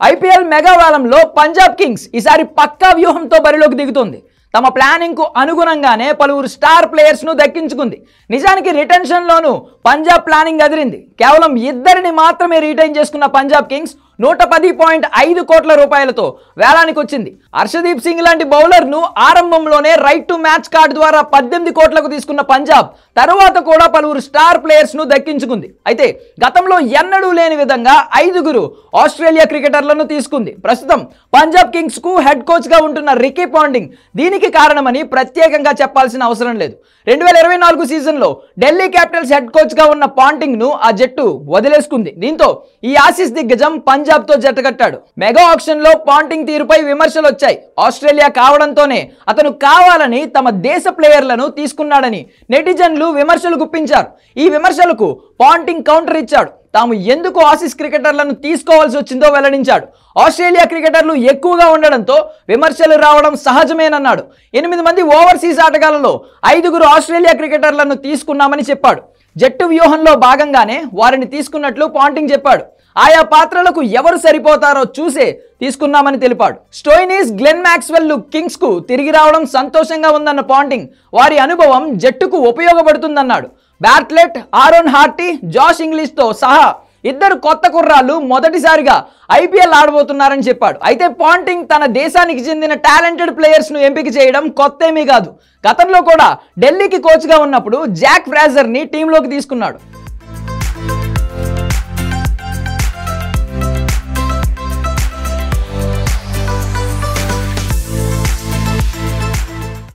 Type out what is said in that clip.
IPL mega వేలంలో Punjab Kings ఈసారి పక్కా వ్యూహంతో బరిలోకి దిగుతుంది. తమ ప్లానింగ్ కు అనుగుణంగానే పలువురు స్టార్ ప్లేయర్స్ ను దక్కించుకుంది. నిజానికి రిటెన్షన్ లోను పంజాబ్ ప్లానింగ్ అదిరింది. కేవలం ఇద్దరిని మాత్రమే రిటైన్ చేసుకున్న పంజాబ్ కింగ్స్ 110.5 కోట్ల రూపాయలతో వేలానికి వచ్చింది. హర్షదీప్ సింగ్ లాంటి బౌలర్ ను ఆరంభంలోనే రైట్ టు మ్యాచ్ కార్డు ద్వారా 18 కోట్లకు తీసుకున్న పంజాబ్ తరువాత కూడా పలువురు స్టార్ ప్లేయర్స్ ను దక్కించుకుంది. అయితే గతంలో ఎన్నడూ లేని విధంగా 5 ఆస్ట్రేలియా క్రికెటర్లను తీసుకుంది. ప్రస్తుతం పంజాబ్ కింగ్స్ కు హెడ్ కోచ్ గా ఉంటున్న రికీ పాంటింగ్ దీనికి కారణమని ప్రత్యేకంగా చెప్పాల్సిన అవసరం లేదు. 2024 సీజన్లో ఢిల్లీ క్యాపిటల్స్ హెడ్ కోచ్ గా ఉన్న పాంటింగ్ ను ఆ జట్టు వదిలేసుకుంది. దీంతో ఈ ఆసీస్ దిగ్గజం పంజాబ్ తో జట్టుకట్టాడు. మెగా ఆక్షన్ లో పాంటింగ్ తీరుపై విమర్శలు వచ్చాయి. ఆస్ట్రేలియా కావడంతోనే అతను కావాలని తమ దేశ ప్లేయర్లను తీసుకున్నాడని నెటిజన్లు విమర్శలు గుప్పించారు. ఈ విమర్శలకు పాంటింగ్ కౌంటర్ ఇచ్చాడు. తాము ఎందుకు ఆసీస్ క్రికెటర్లను తీసుకోవాల్సి వచ్చిందో వెల్లడించాడు. ఆస్ట్రేలియా క్రికెటర్లు ఎక్కువగా ఉండడంతో విమర్శలు రావడం సహజమేనన్నాడు. 8 మంది ఓవర్సీస్ ఆటగాళ్లలో 5 ఆస్ట్రేలియా క్రికెటర్లను తీసుకున్నామని చెప్పాడు. జట్టు వ్యూహంలో భాగంగానే వారిని తీసుకున్నట్లు పాంటింగ్ చెప్పాడు. ఆయా పాత్రలకు ఎవరు సరిపోతారో చూసే తీసుకున్నామని తెలిపాడు. స్టోయినిస్, గ్లెన్ మ్యాక్స్వెల్ కింగ్స్ కు తిరిగి రావడం సంతోషంగా ఉందన్న పాంటింగ్ వారి అనుభవం జట్టుకు ఉపయోగపడుతుందన్నాడు. బ్యాట్లెట్, ఆరోన్ హార్టీ, జాష్ ఇంగ్లీష్ తో సహా 2 కొత్త కుర్రాళ్ళు మొదటిసారిగా ఐపీఎల్ ఆడబోతున్నారని చెప్పాడు. అయితే పాంటింగ్ తన దేశానికి చెందిన టాలెంటెడ్ ప్లేయర్స్ ను ఎంపిక చేయడం కొత్తేమీ కాదు. గతంలో కూడా ఢిల్లీకి కోచ్గా ఉన్నప్పుడు జాక్ ఫ్రాజర్ ని టీంలోకి తీసుకున్నాడు.